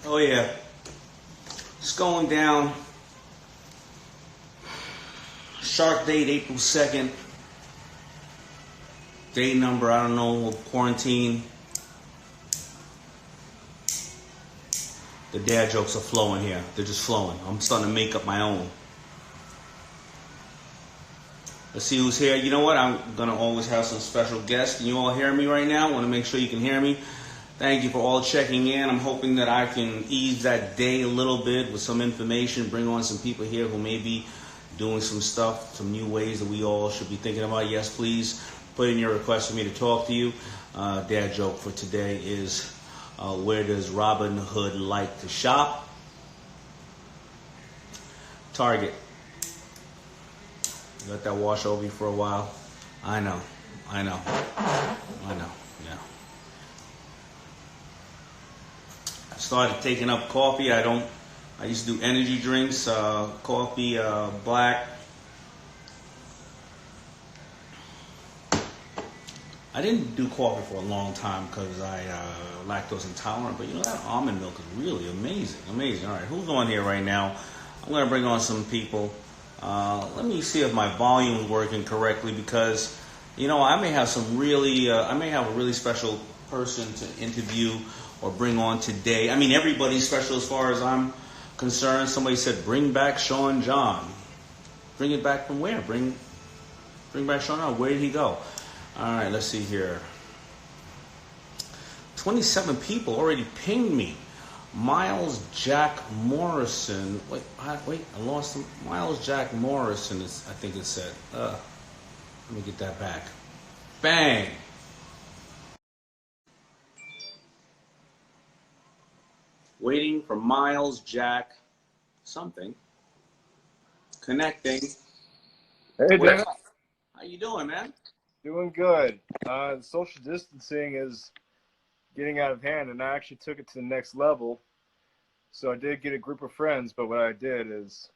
Oh yeah, it's going down. Shark date April 2nd. Day number, I don't know, quarantine. The dad jokes are flowing here. They're just flowing. I'm starting to make up my own. Let's see who's here. You know what? I'm going to always have some special guests. Can you all hear me right now? I want to make sure you can hear me. Thank you for all checking in. I'm hoping that I can ease that day a little bit with some information, bring on some people here who may be doing some stuff, some new ways that we all should be thinking about. Yes, please put in your request for me to talk to you. Dad joke for today is, where does Robin Hood like to shop? Target. Let that wash over you for a while. I know. Yeah. I started taking up coffee. I used to do energy drinks, coffee, black. I didn't do coffee for a long time because I lactose intolerant, but you know that almond milk is really amazing. All right, who's on here right now? I'm going to bring on some people. Let me see if my volume is working correctly because, you know, I may have a really special person to interview or bring on today. I mean, everybody's special as far as I'm concerned. Somebody said, bring back Sean John. Bring it back from where? Bring back Sean John. Where did he go? All right, let's see here. 27 people already pinged me. Miles Jack Morrison. Wait, I lost him. Miles Jack Morrison, I think it said. Let me get that back. Bang! Waiting for Miles Jack something. Connecting. Hey, Dan. How you doing, man? Doing good. Social distancing is getting out of hand, and I actually took it to the next level. So I did get a group of friends, but what I did is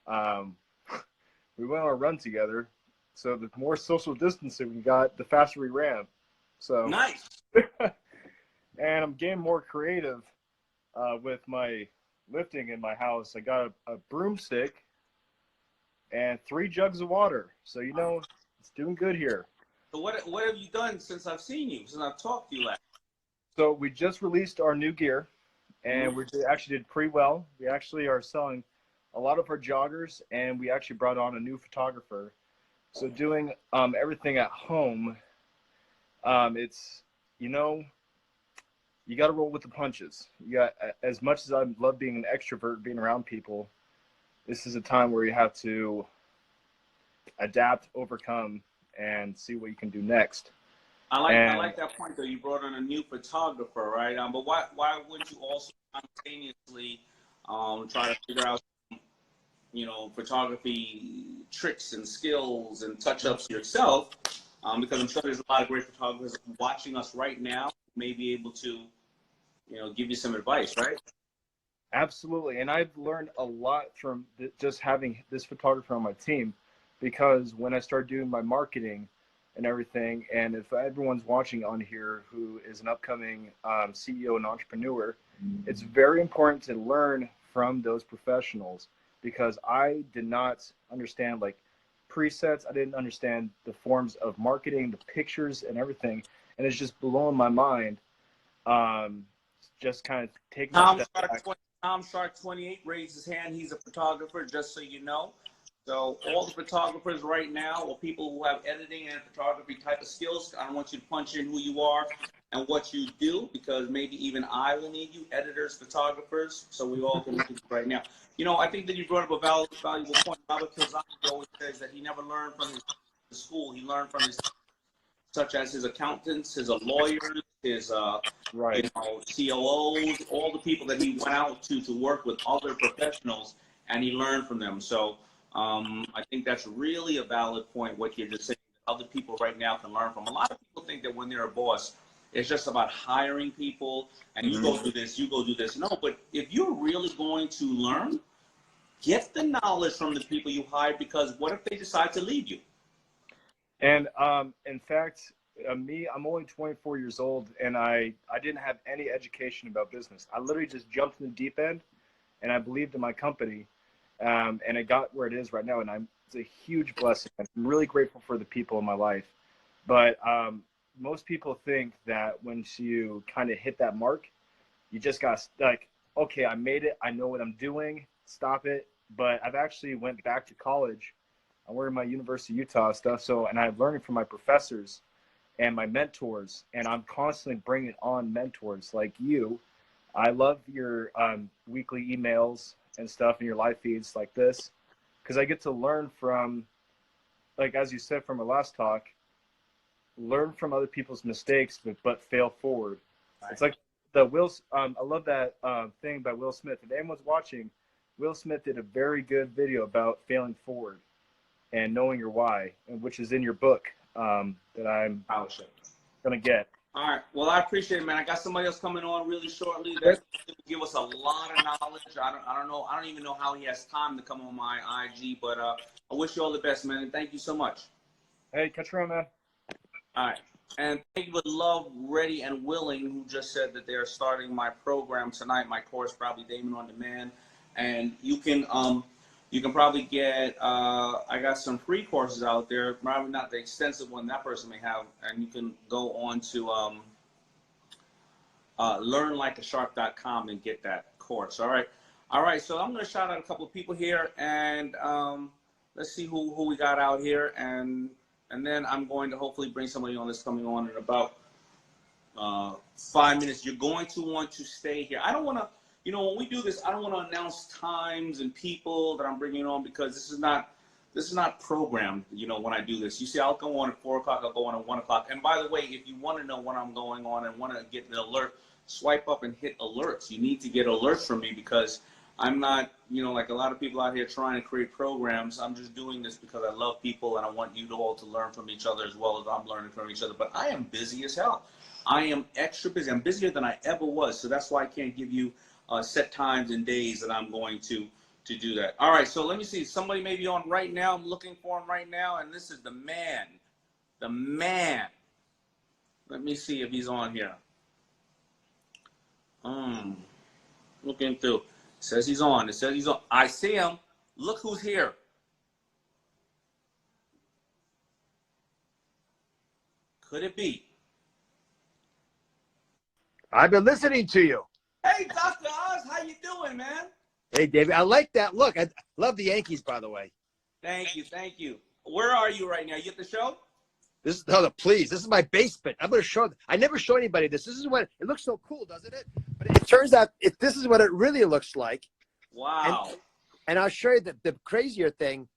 we went on a run together. So the more social distancing we got, the faster we ran. So nice. And I'm getting more creative with my lifting in my house. I got a broomstick and 3 jugs of water. So, you know, it's doing good here. So what have you done since I've seen you, since I've talked to you last? So we just released our new gear, and we actually did pretty well. We actually are selling a lot of our joggers, and we actually brought on a new photographer. So doing everything at home, it's, you know, you got to roll with the punches. You got, as much as I love being an extrovert, being around people, this is a time where you have to adapt, overcome, and see what you can do next. I like that point though. You brought on a new photographer, right? But why wouldn't you also simultaneously try to figure out, you know, photography tricks and skills and touch-ups yourself? Because I'm sure there's a lot of great photographers watching us right now who may be able to, you know, give you some advice, right? Absolutely, and I've learned a lot from just having this photographer on my team, because when I start doing my marketing and everything, and if everyone's watching on here who is an upcoming CEO and entrepreneur, it's very important to learn from those professionals, because I did not understand like presets. I didn't understand the forms of marketing, the pictures and everything, and it's just blowing my mind. Just kind of taking Tom Shark 28 raised his hand. He's a photographer, just so you know. So all the photographers right now, or people who have editing and photography type of skills, I don't want you to punch in who you are and what you do, because maybe even I will need you, editors, photographers, so we all can look at it right now. You know, I think that you brought up a valuable point. Robert Kiyosaki always says that he never learned from his school. He learned from his, such as his accountants, his lawyers, his right. you know, COOs, all the people that he went out to work with other professionals, and he learned from them. So I think that's really a valid point, what you're just saying, that other people right now can learn from. A lot of people think that when they're a boss, it's just about hiring people and you go do this, you go do this. No, but if you're really going to learn, get the knowledge from the people you hire, because what if they decide to leave you? And in fact, I'm only 24 years old, and I didn't have any education about business. I literally just jumped in the deep end, and I believed in my company, and it got where it is right now. And it's a huge blessing. I'm really grateful for the people in my life. But most people think that once you kind of hit that mark, you just got like, okay, I made it. I know what I'm doing. Stop it. But I've actually went back to college. I'm wearing my University of Utah stuff. And I'm learning from my professors and my mentors, and I'm constantly bringing on mentors like you. I love your weekly emails and stuff and your live feeds like this, because I get to learn from, like, as you said from our last talk, learn from other people's mistakes, but fail forward. Right. It's like I love that thing by Will Smith. If anyone's watching, Will Smith did a very good video about failing forward and knowing your why, which is in your book. That I'm gonna get. All right. Well, I appreciate it, man. I got somebody else coming on really shortly that will give us a lot of knowledge. I don't know. I don't even know how he has time to come on my IG, but I wish you all the best, man. And thank you so much. Hey, catch you around, man. All right. And thank you with Love, Ready, and Willing, who just said that they're starting my program tonight, my course, probably Daymond on Demand. And you can probably get, I got some free courses out there, probably not the extensive one that person may have, and you can go on to learnlikeashark.com and get that course. All right, so I'm going to shout out a couple of people here, and let's see who we got out here, and then I'm going to hopefully bring somebody on that's coming on in about 5 minutes. You're going to want to stay here. I don't want to, when we do this, I don't want to announce times and people that I'm bringing on, because this is not programmed, when I do this. You see, I'll go on at 4 o'clock, I'll go on at 1 o'clock. And by the way, if you want to know when I'm going on and want to get an alert, swipe up and hit alerts. You need to get alerts from me, because I'm not, like a lot of people out here trying to create programs. I'm just doing this because I love people, and I want you all to learn from each other as well as I'm learning from each other. But I am busy as hell. I am extra busy. I'm busier than I ever was. So that's why I can't give you set times and days that I'm going to do that. All right, so let me see. Somebody may be on right now. I'm looking for him right now, and this is the man. The man. Let me see if he's on here. Looking through. It says he's on. It says he's on. I see him. Look who's here. Could it be? I've been listening to you. Hey, Dr. Oz, how you doing, man? Hey, David, I like that look. I love the Yankees, by the way. Thank you. Where are you right now? You at the show? This is my basement. I'm going to show. I never show anybody this. This is what it looks so cool, doesn't it? But it turns out this is what it really looks like. Wow. And I'll show you the crazier thing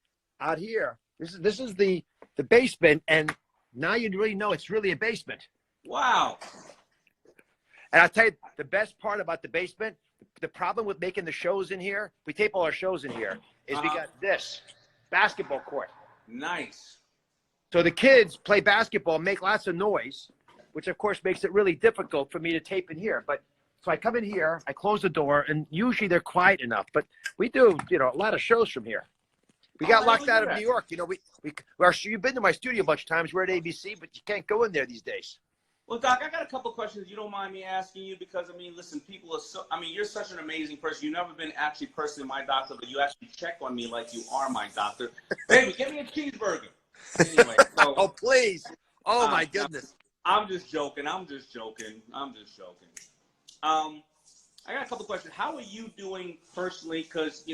out here. This is the basement, and now you really know it's really a basement. Wow. And I'll tell you the best part about the basement, the problem with making the shows in here, we tape all our shows in here, is we got this basketball court. Nice. So the kids play basketball, make lots of noise, which of course makes it really difficult for me to tape in here. But so I come in here, I close the door, and usually they're quiet enough. But we do, a lot of shows from here. We got locked out of New York. You've been to my studio a bunch of times. We're at ABC, but you can't go in there these days. Well, Doc, I got a couple questions. You don't mind me asking you, because listen, people are you're such an amazing person. You've never been actually personally my doctor, but you actually check on me like you are my doctor. Baby, give me a cheeseburger. Anyway, so, oh, please. Oh, my goodness. I'm just joking. I got a couple questions. How are you doing personally? Because,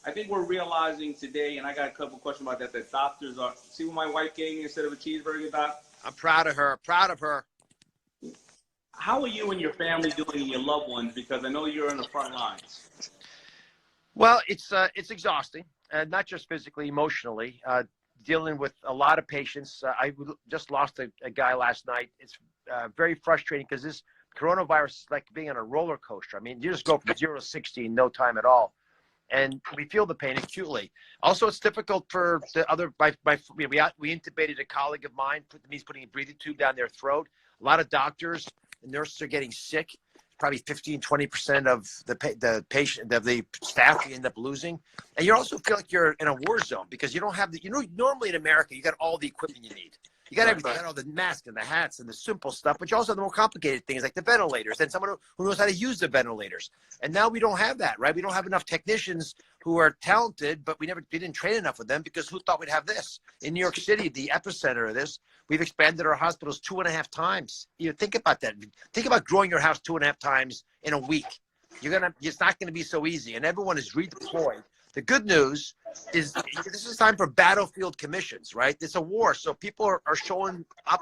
I think we're realizing today, and I got a couple questions about that doctors are, see what my wife gave me instead of a cheeseburger, Doc? I'm proud of her. How are you and your family doing and your loved ones? Because I know you're in the front lines. Well, it's exhausting, not just physically, emotionally. Dealing with a lot of patients. I just lost a guy last night. It's very frustrating, because this coronavirus is like being on a roller coaster. You just go from 0 to 60 in no time at all. And we feel the pain acutely. Also, it's difficult for the other, we intubated a colleague of mine, he's putting a breathing tube down their throat. A lot of doctors and nurses are getting sick. Probably 15-20% of the staff you end up losing. And you also feel like you're in a war zone, because you don't have normally in America, you got all the equipment you need. You got everything. You got all the masks and the hats and the simple stuff, but you also have the more complicated things like the ventilators and someone who knows how to use the ventilators. And now we don't have that, right? We don't have enough technicians who are talented, but we didn't train enough of them because who thought we'd have this? In New York City, the epicenter of this, we've expanded our hospitals 2.5 times. Think about that. Think about growing your house 2.5 times in a week. It's not going to be so easy, and everyone is redeployed. The good news is this is time for battlefield commissions, right? It's a war, so people are showing up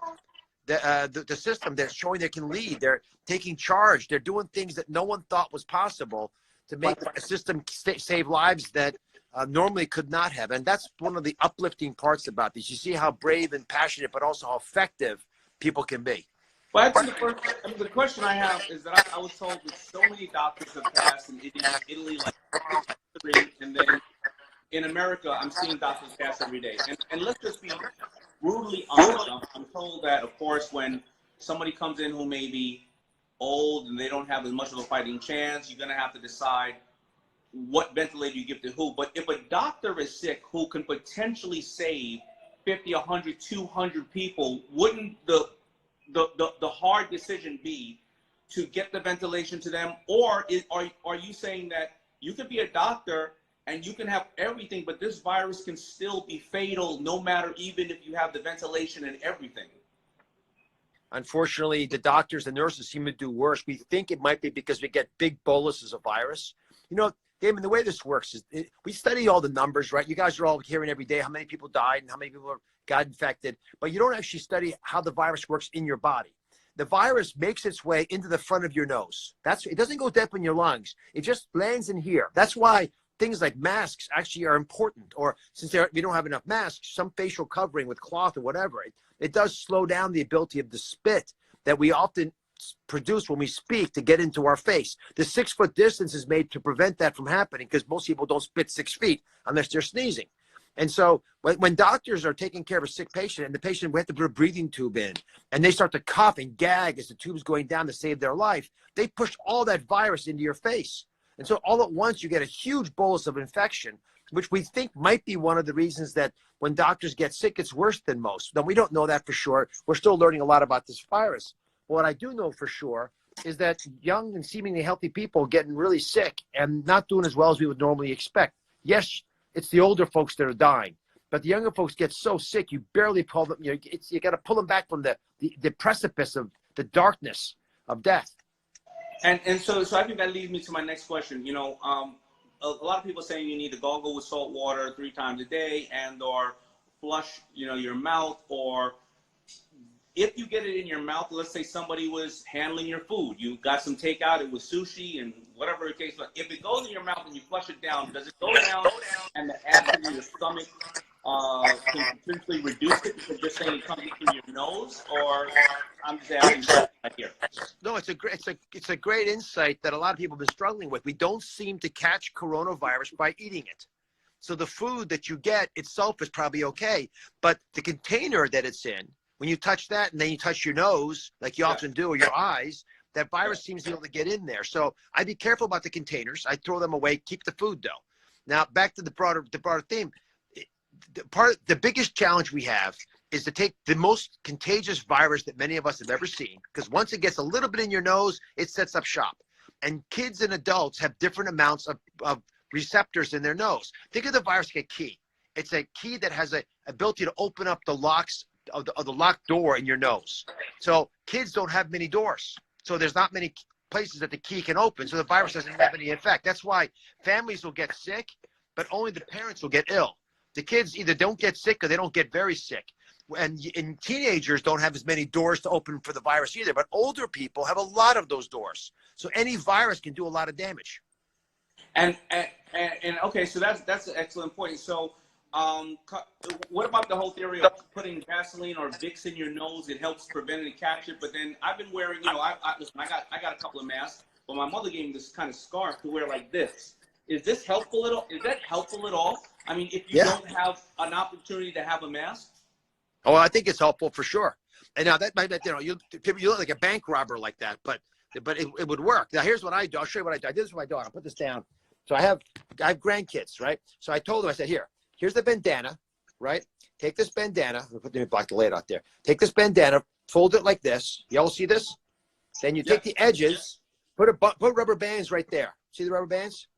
the system. They're showing they can lead. They're taking charge. They're doing things that no one thought was possible to make a system save lives that normally could not have. And that's one of the uplifting parts about this. You see how brave and passionate, but also how effective people can be. Well, actually, the question I have is that I was told that so many doctors have passed in Italy, like 3, and then in America, I'm seeing doctors pass every day. And let's just be brutally honest. I'm told that, of course, when somebody comes in who may be old and they don't have as much of a fighting chance, you're going to have to decide what ventilator you give to who. But if a doctor is sick who can potentially save 50, 100, 200 people, wouldn't the hard decision be to get the ventilation to them? Or are you saying that you could be a doctor and you can have everything, but this virus can still be fatal no matter, even if you have the ventilation and everything? Unfortunately, the doctors and nurses seem to do worse. We think it might be because we get big boluses of virus. You know, Daymond, the way this works is we study all the numbers, right? You guys are all hearing every day how many people died and how many people got infected, but you don't actually study how the virus works in your body. The virus makes its way into the front of your nose. It doesn't go deep in your lungs. It just lands in here. That's why things like masks actually are important. Or since we don't have enough masks, some facial covering with cloth or whatever, it does slow down the ability of the spit that we often produce when we speak to get into our face. The 6-foot distance is made to prevent that from happening because most people don't spit 6 feet unless they're sneezing. And so when doctors are taking care of a sick patient and the patient, we have to put a breathing tube in and they start to cough and gag as the tube's going down to save their life, they push all that virus into your face. And so all at once you get a huge bolus of infection, which we think might be one of the reasons that when doctors get sick, it's worse than most. Now, we don't know that for sure. We're still learning a lot about this virus. But what I do know for sure is that young and seemingly healthy people getting really sick and not doing as well as we would normally expect. Yes, it's the older folks that are dying, but the younger folks get so sick, you barely pull them. You got to pull them back from the precipice of the darkness of death. And so I think that leads me to my next question. You know, a lot of people saying you need to gargle with salt water 3 times a day and or flush, your mouth, or if you get it in your mouth, let's say somebody was handling your food, you got some takeout, it was sushi and whatever the case, but if it goes in your mouth and you flush it down, does it go down and the acid in your stomach can potentially reduce it because you're saying it comes through your nose? Or I'm just asking right here. No, it's a great insight that a lot of people have been struggling with. We don't seem to catch coronavirus by eating it. So the food that you get itself is probably okay, but the container that it's in, when you touch that and then you touch your nose, like you often do, or your eyes, that virus seems to be able to get in there. So I'd be careful about the containers. I throw them away, keep the food though. Now back to the broader theme. The biggest challenge we have is to take the most contagious virus that many of us have ever seen, because once it gets a little bit in your nose, it sets up shop. And kids and adults have different amounts of receptors in their nose. Think of the virus like a key. It's a key that has an ability to open up the locks of the locked door in your nose. So kids don't have many doors. So there's not many places that the key can open. So the virus doesn't have any effect. That's why families will get sick, but only the parents will get ill. The kids either don't get sick or they don't get very sick. And teenagers don't have as many doors to open for the virus either, but older people have a lot of those doors. So any virus can do a lot of damage. And okay, so that's an excellent point. So what about the whole theory of putting Vaseline or Vicks in your nose? It helps prevent it and catch it. But then I've been wearing, listen, I got a couple of masks, but my mother gave me this kind of scarf to wear like this. Is this helpful at all? Is that helpful at all? I mean, if you don't have an opportunity to have a mask? Oh, I think it's helpful for sure. And now that might, you look like a bank robber like that, but it would work. Now here's what I do. I'll show you what I do. I did this with my daughter. I'll put this down. So I have grandkids, right? So I told them, I said, here's the bandana, right? take this bandana. Let me block the light out there. Take this bandana, fold it like this. You all see this? Then you take the edges, put rubber bands right there. See the rubber bands?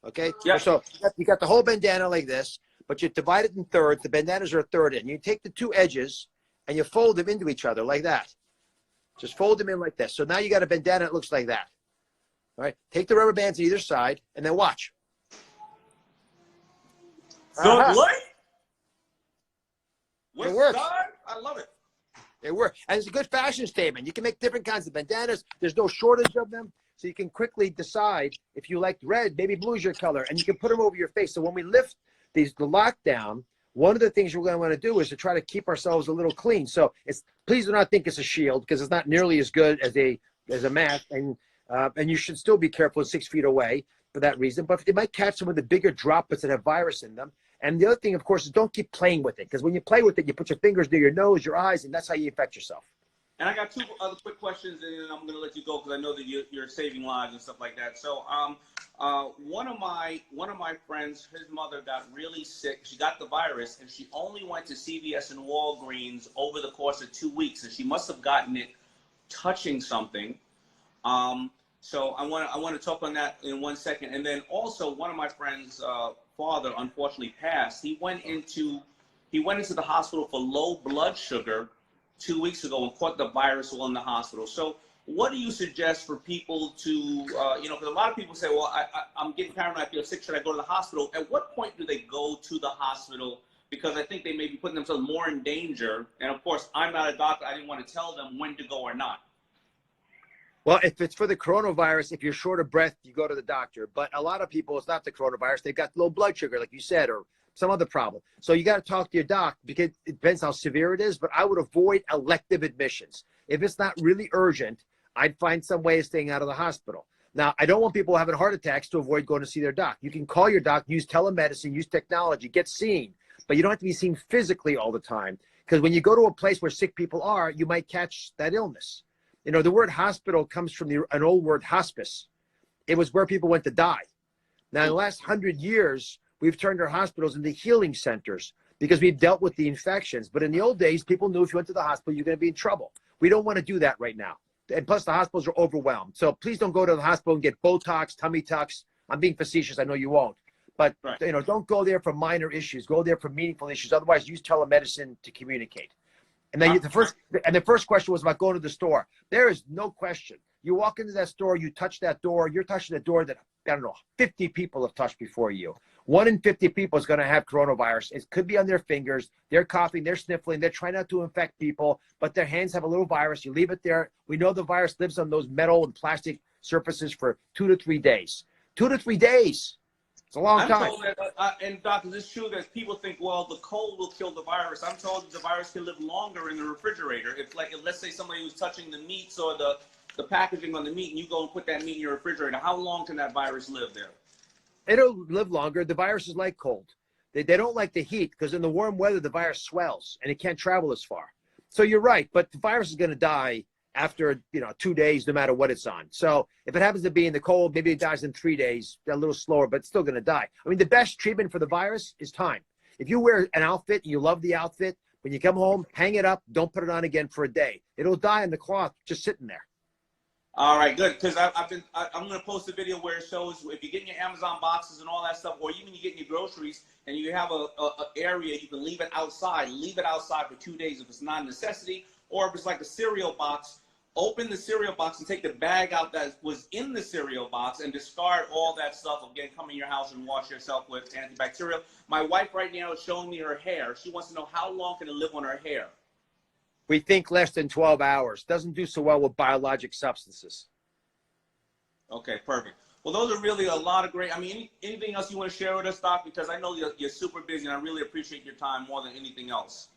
Okay. Yeah. So you got the whole bandana like this, but you divide it in thirds. The bandanas are a third in. You take the two edges and you fold them into each other like that. Just fold them in like this. So now you got a bandana that looks like that. All right. Take the rubber bands on either side and then watch. Good light. It works. I love it. It works. And it's a good fashion statement. You can make different kinds of bandanas. There's no shortage of them. So you can quickly decide if you like red, maybe blue is your color, and you can put them over your face. So when we lift the lockdown, one of the things we're going to want to do is to try to keep ourselves a little clean. So please do not think it's a shield, because it's not nearly as good as a mask, and you should still be careful 6 feet away for that reason. But they might catch some of the bigger droplets that have virus in them. And the other thing, of course, is don't keep playing with it, because when you play with it, you put your fingers near your nose, your eyes, and that's how you infect yourself. And I got two other quick questions, and then I'm going to let you go because I know that you're saving lives and stuff like that. So, one of my friends, his mother got really sick. She got the virus, and she only went to CVS and Walgreens over the course of 2 weeks, and she must have gotten it touching something. So I want to talk on that in 1 second, and then also one of my friends' father unfortunately passed. He went into the hospital for low blood sugar 2 weeks ago and caught the virus while in the hospital. So what do you suggest for people to, because a lot of people say, well, I'm getting paranoid, I feel sick, should I go to the hospital? At what point do they go to the hospital? Because I think they may be putting themselves more in danger. And of course, I'm not a doctor. I didn't want to tell them when to go or not. Well, if it's for the coronavirus, if you're short of breath, you go to the doctor. But a lot of people, it's not the coronavirus. They've got low blood sugar, like you said, or some other problem. So you got to talk to your doc, because it depends how severe it is. But I would avoid elective admissions. If it's not really urgent, I'd find some way of staying out of the hospital. Now, I don't want people having heart attacks to avoid going to see their doc. You can call your doc, use telemedicine, use technology, get seen. But you don't have to be seen physically all the time. Because when you go to a place where sick people are, you might catch that illness. You know, the word hospital comes from an old word, hospice. It was where people went to die. Now, in the last 100 years, we've turned our hospitals into healing centers because we've dealt with the infections. But in the old days, people knew if you went to the hospital, you're going to be in trouble. We don't want to do that right now. And plus, the hospitals are overwhelmed. So please don't go to the hospital and get Botox, tummy tucks. I'm being facetious. I know you won't. But, don't go there for minor issues. Go there for meaningful issues. Otherwise, use telemedicine to communicate. And then the first question was about going to the store. There is no question. You walk into that store, you touch that door, you're touching a door that, 50 people have touched before you. 1 in 50 people is going to have coronavirus. It could be on their fingers. They're coughing, they're sniffling, they're trying not to infect people, but their hands have a little virus. You leave it there. We know the virus lives on those metal and plastic surfaces for 2 to 3 days. 2 to 3 days. It's a long time. I'm told that, and doctor, it's true that people think, well, the cold will kill the virus. I'm told the virus can live longer in the refrigerator. If let's say somebody was touching the meats or the packaging on the meat, and you go and put that meat in your refrigerator, how long can that virus live there? It'll live longer. The virus is like cold. They don't like the heat, because in the warm weather, the virus swells and it can't travel as far. So you're right, but the virus is going to die after 2 days, no matter what it's on. So if it happens to be in the cold, maybe it dies in 3 days, a little slower, but it's still going to die. I mean, the best treatment for the virus is time. If you wear an outfit, you love the outfit, when you come home, hang it up, don't put it on again for a day. It'll die in the cloth just sitting there. All right, good, because I'm going to post a video where it shows if you're getting your Amazon boxes and all that stuff, or even you're getting your groceries and you have a area, you can leave it outside for 2 days if it's not a necessity, or if it's like a cereal box, open the cereal box and take the bag out that was in the cereal box and discard all that stuff. Again, come in your house and wash yourself with antibacterial. My wife right now is showing me her hair. She wants to know how long can it live on her hair. We think less than 12 hours. Doesn't do so well with biologic substances. Okay, perfect. Well, those are really a lot of great. I mean, anything else you want to share with us, Doc? Because I know you're super busy, and I really appreciate your time more than anything else.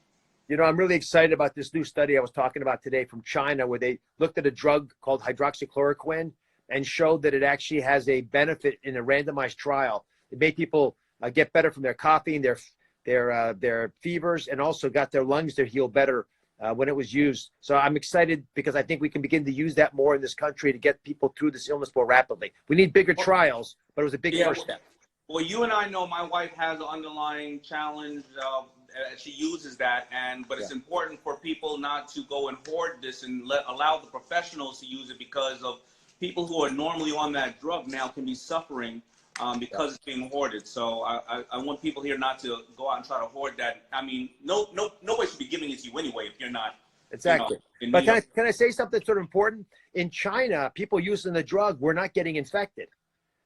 I'm really excited about this new study I was talking about today from China, where they looked at a drug called hydroxychloroquine and showed that it actually has a benefit in a randomized trial. It made people get better from their coughing, their fevers, and also got their lungs to heal better when it was used. So I'm excited because I think we can begin to use that more in this country to get people through this illness more rapidly. We need bigger trials, but it was a big first step. Well, you and I know my wife has an underlying challenge, she uses that, but it's important for people not to go and hoard this and allow the professionals to use it, because of people who are normally on that drug now can be suffering because it's being hoarded. So I want people here not to go out and try to hoard that. I mean, nobody should be giving it to you anyway if you're not. Exactly. You know, but can I say something sort of important? In China, people using the drug were not getting infected.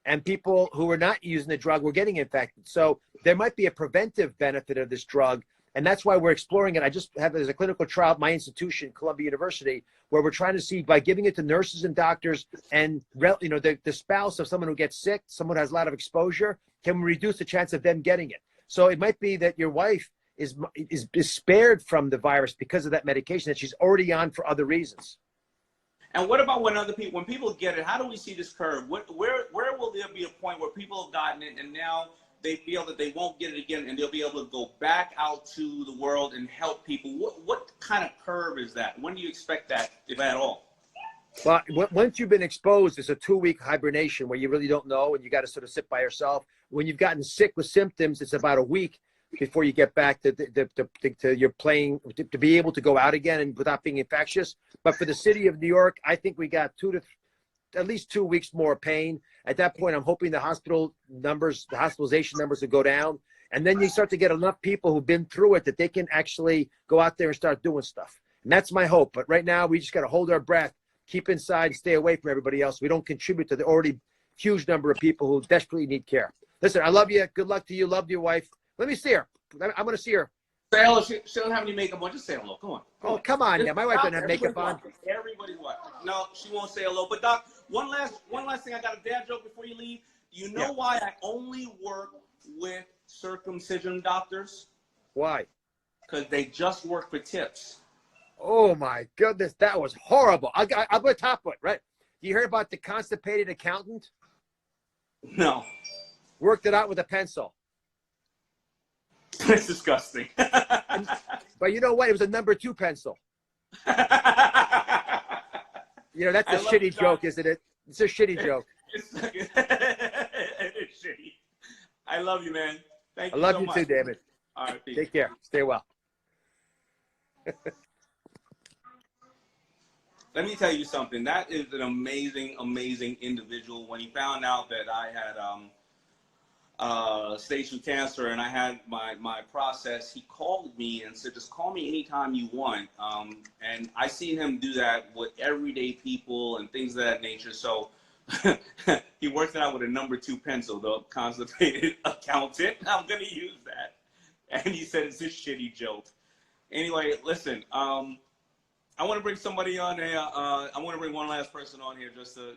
And people who were not using the drug were getting infected. So there might be a preventive benefit of this drug. And that's why we're exploring it. I just have, there's a clinical trial at my institution, Columbia University, where we're trying to see, by giving it to nurses and doctors and, you know, the spouse of someone who gets sick, someone who has a lot of exposure, can we reduce the chance of them getting it? So it might be that your wife is spared from the virus because of that medication that she's already on for other reasons. And what about when people get it? How do we see this curve? Where will there be a point where people have gotten it and now they feel that they won't get it again, and they'll be able to go back out to the world and help people? What kind of curve is that? When do you expect that, if at all? Well, once you've been exposed, it's a 2-week hibernation where you really don't know, and you got to sort of sit by yourself. When you've gotten sick with symptoms, it's about a week before you get back to your playing, to be able to go out again and without being infectious. But for the city of New York, I think we got at least 2 weeks more pain. At that point, I'm hoping the hospitalization numbers will go down. And then you start to get enough people who've been through it that they can actually go out there and start doing stuff. And that's my hope. But right now, we just got to hold our breath, keep inside, stay away from everybody else. We don't contribute to the already huge number of people who desperately need care. Listen, I love you. Good luck to you. Love your wife. Let me see her. I'm going to see her. Say hello. She don't have any makeup on. Just say hello. Come on. Oh, come on. Yeah, my wife doesn't have makeup on. Everybody's watching. No, she won't say hello. But Doc, one last thing. I got a dad joke before you leave. You know why I only work with circumcision doctors? Why? Because they just work for tips. Oh my goodness, that was horrible. I'm going to top it, right? You heard about the constipated accountant? No. Worked it out with a pencil. It's disgusting. But you know what? It was a number 2 pencil. You know, that's a shitty joke, isn't it? It's a shitty joke. It is shitty. I love you, man. Thank you. I love you too, David. All right, peace. Take care. Stay well. Let me tell you something. That is an amazing, amazing individual. When he found out that I had stage 2 cancer and I had my process, he called me and said, just call me anytime you want. And I seen him do that with everyday people and things of that nature. So he worked it out with a number 2 pencil, the constipated accountant. I'm going to use that. And he said, it's a shitty joke. Anyway, listen, I want to bring somebody on here. I want to bring one last person on here just to,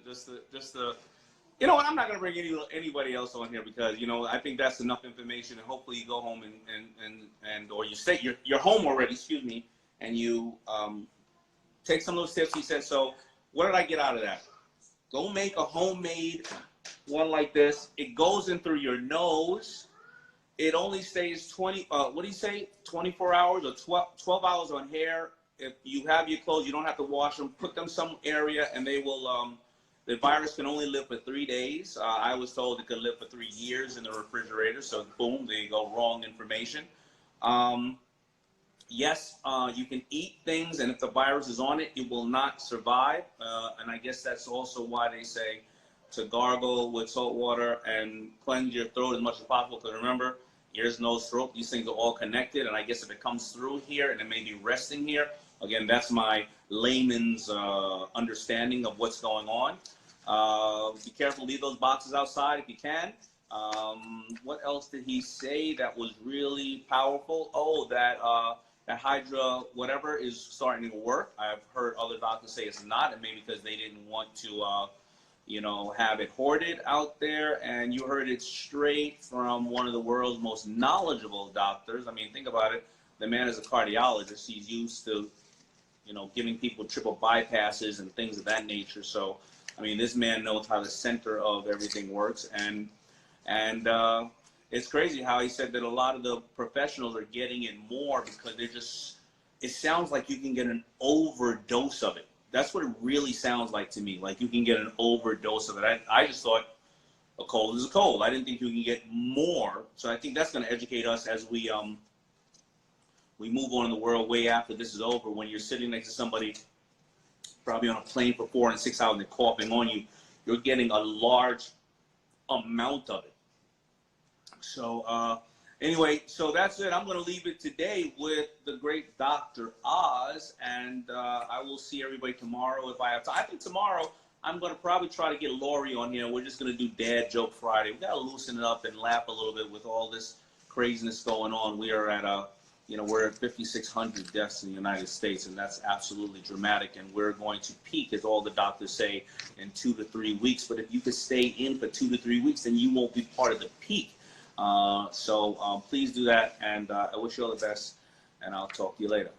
you know what? I'm not going to bring anybody else on here because, you know, I think that's enough information. And hopefully you go home or you stay, you're home already, excuse me, and you take some of those tips he said. So what did I get out of that? Go make a homemade one like this. It goes in through your nose. It only stays 24 hours or 12 hours on hair. If you have your clothes, you don't have to wash them. Put them some area, and they will. The virus can only live for 3 days. I was told it could live for 3 years in the refrigerator. So boom, there you go. Wrong information. Yes, you can eat things, and if the virus is on it, it will not survive. And I guess that's also why they say to gargle with salt water and cleanse your throat as much as possible. Because remember, ears, nose, throat, these things are all connected. And I guess if it comes through here and it may be resting here, again, that's my layman's understanding of what's going on. Be careful, leave those boxes outside if you can. What else did he say that was really powerful? Oh, that Hydra whatever is starting to work. I've heard other doctors say it's not, and maybe because they didn't want to you know, have it hoarded out there. And you heard it straight from one of the world's most knowledgeable doctors. I mean, think about it. The man is a cardiologist. He's used to, you know, giving people triple bypasses and things of that nature. So, I mean, this man knows how the center of everything works. And it's crazy how he said that a lot of the professionals are getting it more because they're just, it sounds like you can get an overdose of it. That's what it really sounds like to me. Like you can get an overdose of it. I just thought a cold is a cold. I didn't think you can get more. So I think that's going to educate us as we we move on in the world way after this is over. When you're sitting next to somebody probably on a plane for 4 and 6 hours and they're coughing on you, you're getting a large amount of it. So anyway, so that's it. I'm going to leave it today with the great Dr. Oz, and I will see everybody tomorrow if I have time. I think tomorrow I'm going to probably try to get Lori on here. We're just going to do Dad Joke Friday. We got to loosen it up and laugh a little bit with all this craziness going on. We are at we're at 5,600 deaths in the United States, and that's absolutely dramatic. And we're going to peak, as all the doctors say, in 2 to 3 weeks. But if you could stay in for 2 to 3 weeks, then you won't be part of the peak. So please do that, and I wish you all the best, and I'll talk to you later.